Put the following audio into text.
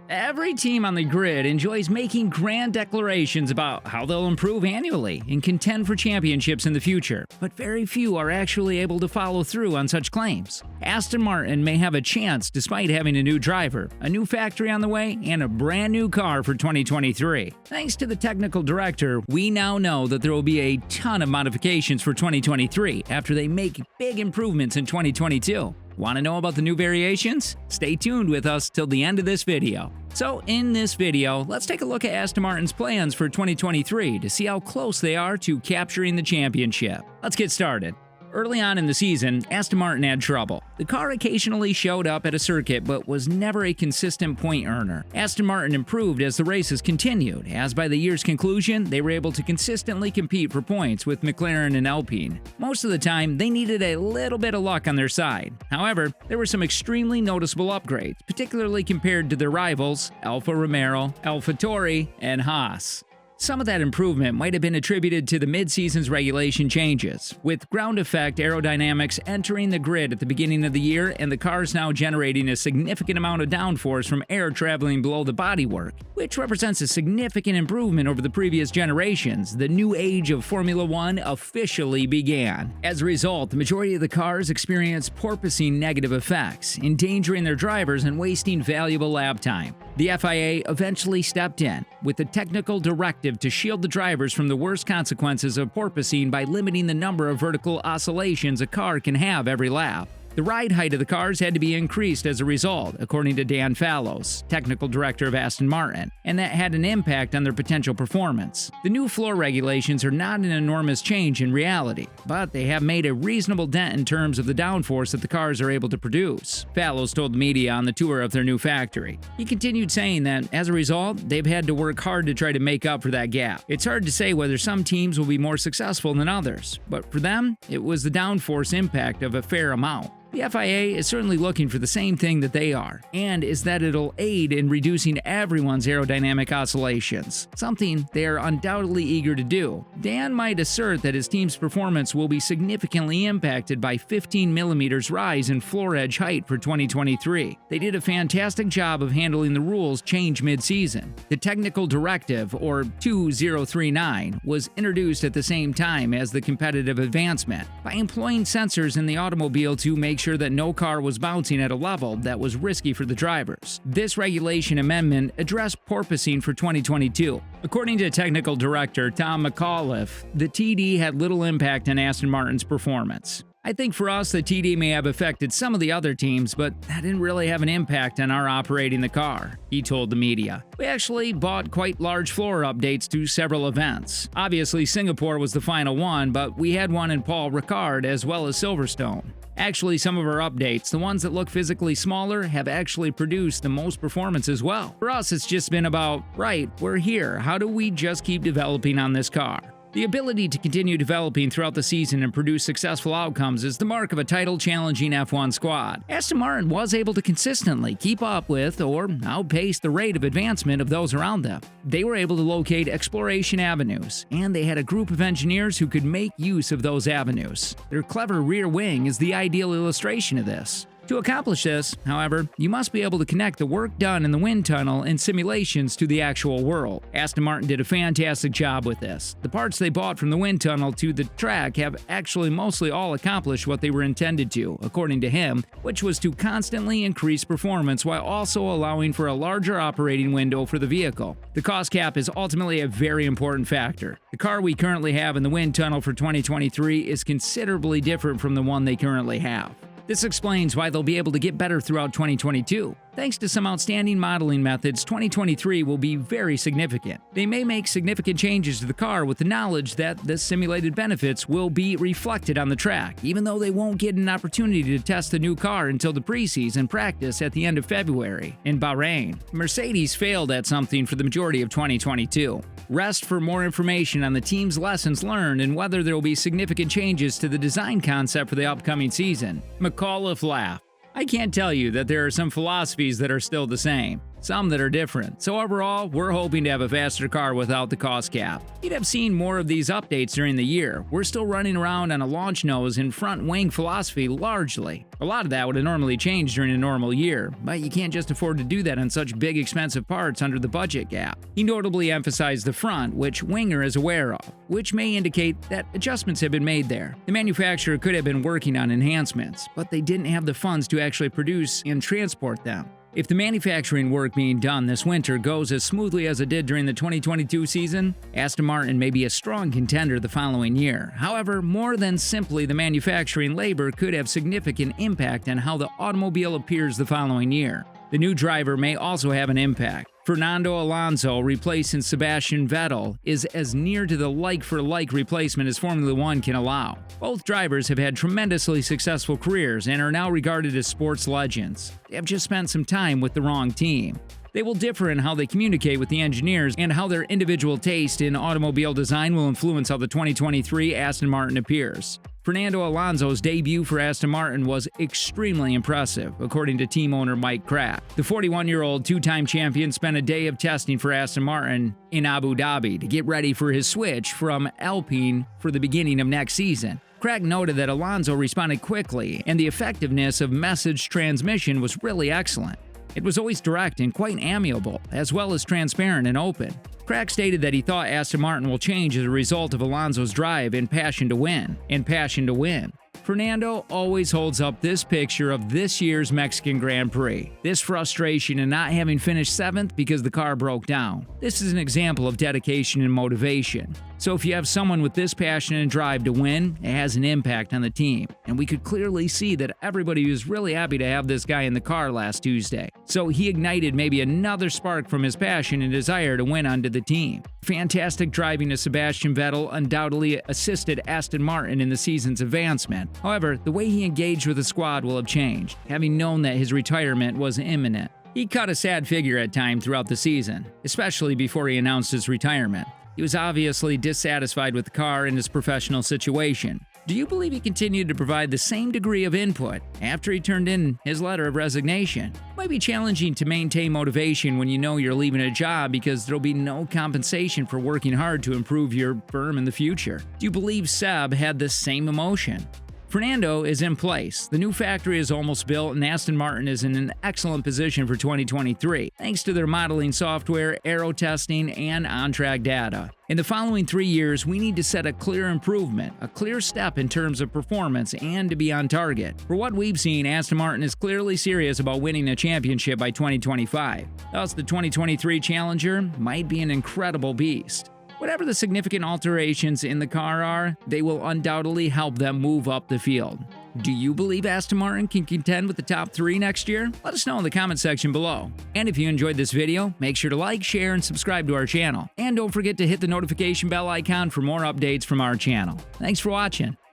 Every team on the grid enjoys making grand declarations about how they'll improve annually and contend for championships in the future, but very few are actually able to follow through on such claims. Aston Martin may have a chance despite having a new driver, a new factory on the way, and a brand new car for 2023. Thanks to the technical director, we now know that there will be a ton of modifications for 2023 after they make big improvements in 2022. Want to know about the new variations? Stay tuned with us till the end of this video. So in this video, let's take a look at Aston Martin's plans for 2023 to see how close they are to capturing the championship. Let's get started. Early on in the season, Aston Martin had trouble. The car occasionally showed up at a circuit but was never a consistent point earner. Aston Martin improved as the races continued, as by the year's conclusion, they were able to consistently compete for points with McLaren and Alpine. Most of the time, they needed a little bit of luck on their side. However, there were some extremely noticeable upgrades, particularly compared to their rivals, Alfa Romeo, AlphaTauri, and Haas. Some of that improvement might have been attributed to the mid-season's regulation changes, with ground effect aerodynamics entering the grid at the beginning of the year and the cars now generating a significant amount of downforce from air traveling below the bodywork, which represents a significant improvement over the previous generations. The new age of Formula One officially began. As a result, the majority of the cars experienced porpoising negative effects, endangering their drivers and wasting valuable lap time. The FIA eventually stepped in, with a technical directive to shield the drivers from the worst consequences of porpoising by limiting the number of vertical oscillations a car can have every lap. The ride height of the cars had to be increased as a result, according to Dan Fallows, technical director of Aston Martin, and that had an impact on their potential performance. The new floor regulations are not an enormous change in reality, but they have made a reasonable dent in terms of the downforce that the cars are able to produce, Fallows told the media on the tour of their new factory. He continued saying that, as a result, they've had to work hard to try to make up for that gap. It's hard to say whether some teams will be more successful than others, but for them, it was the downforce impact of a fair amount. The FIA is certainly looking for the same thing that they are, and is that it'll aid in reducing everyone's aerodynamic oscillations, something they are undoubtedly eager to do. Dan might assert that his team's performance will be significantly impacted by 15mm rise in floor edge height for 2023. They did a fantastic job of handling the rules change mid-season. The technical directive, or 2039, was introduced at the same time as the competitive advancement, by employing sensors in the automobile to make sure that no car was bouncing at a level that was risky for the drivers. This regulation amendment addressed porpoising for 2022. According to technical director Tom McAuliffe, the TD had little impact on Aston Martin's performance. I think for us, the TD may have affected some of the other teams, but that didn't really have an impact on our operating the car, he told the media. We actually bought quite large floor updates to several events. Obviously, Singapore was the final one, but we had one in Paul Ricard as well as Silverstone. Actually, some of our updates, the ones that look physically smaller, have actually produced the most performance as well. For us, it's just been about, right, we're here, how do we just keep developing on this car? The ability to continue developing throughout the season and produce successful outcomes is the mark of a title-challenging F1 squad. Aston Martin was able to consistently keep up with or outpace the rate of advancement of those around them. They were able to locate exploration avenues, and they had a group of engineers who could make use of those avenues. Their clever rear wing is the ideal illustration of this. To accomplish this, however, you must be able to connect the work done in the wind tunnel and simulations to the actual world. Aston Martin did a fantastic job with this. The parts they bought from the wind tunnel to the track have actually mostly all accomplished what they were intended to, according to him, which was to constantly increase performance while also allowing for a larger operating window for the vehicle. The cost cap is ultimately a very important factor. The car we currently have in the wind tunnel for 2023 is considerably different from the one they currently have. This explains why they'll be able to get better throughout 2022. Thanks to some outstanding modeling methods, 2023 will be very significant. They may make significant changes to the car with the knowledge that the simulated benefits will be reflected on the track, even though they won't get an opportunity to test the new car until the preseason practice at the end of February in Bahrain. Mercedes failed at something for the majority of 2022. Rest for more information on the team's lessons learned and whether there will be significant changes to the design concept for the upcoming season. McAuliffe laughed. I can't tell you that there are some philosophies that are still the same. some that are different. So overall, we're hoping to have a faster car without the cost cap. You'd have seen more of these updates during the year. We're still running around on a launch nose and front wing philosophy largely. A lot of that would have normally changed during a normal year, but you can't just afford to do that on such big expensive parts under the budget gap. He notably emphasized the front, which Winger is aware of, which may indicate that adjustments have been made there. The manufacturer could have been working on enhancements, but they didn't have the funds to actually produce and transport them. If the manufacturing work being done this winter goes as smoothly as it did during the 2022 season, Aston Martin may be a strong contender the following year. However, more than simply the manufacturing labor could have significant impact on how the automobile appears the following year. The new driver may also have an impact. Fernando Alonso replacing Sebastian Vettel is as near to the like-for-like replacement as Formula One can allow. Both drivers have had tremendously successful careers and are now regarded as sports legends. They have just spent some time with the wrong team. They will differ in how they communicate with the engineers and how their individual taste in automobile design will influence how the 2023 Aston Martin appears. Fernando Alonso's debut for Aston Martin was extremely impressive, according to team owner Mike Krack. The 41-year-old two-time champion spent a day of testing for Aston Martin in Abu Dhabi to get ready for his switch from Alpine for the beginning of next season. Krack noted that Alonso responded quickly, and the effectiveness of message transmission was really excellent. It was always direct and quite amiable, as well as transparent and open. Krack stated that he thought Aston Martin will change as a result of Alonso's drive and passion to win. Fernando always holds up this picture of this year's Mexican Grand Prix. This frustration in not having finished 7th because the car broke down. This is an example of dedication and motivation. So if you have someone with this passion and drive to win, it has an impact on the team. And we could clearly see that everybody was really happy to have this guy in the car last Tuesday. So he ignited maybe another spark from his passion and desire to win onto the team. Fantastic driving of Sebastian Vettel undoubtedly assisted Aston Martin in the season's advancement. However, the way he engaged with the squad will have changed, having known that his retirement was imminent. He cut a sad figure at times throughout the season, especially before he announced his retirement. He was obviously dissatisfied with the car and his professional situation. Do you believe he continued to provide the same degree of input after he turned in his letter of resignation? It might be challenging to maintain motivation when you know you're leaving a job because there'll be no compensation for working hard to improve your firm in the future. Do you believe Seb had the same emotion? Fernando is in place. The new factory is almost built, and Aston Martin is in an excellent position for 2023, thanks to their modeling software, aero testing, and on-track data. In the following 3 years, we need to set a clear improvement, a clear step in terms of performance, and to be on target. For what we've seen, Aston Martin is clearly serious about winning a championship by 2025. Thus, the 2023 Challenger might be an incredible beast. Whatever the significant alterations in the car are, they will undoubtedly help them move up the field. Do you believe Aston Martin can contend with the top 3 next year? Let us know in the comment section below. And if you enjoyed this video, make sure to like, share, and subscribe to our channel. And don't forget to hit the notification bell icon for more updates from our channel. Thanks for watching.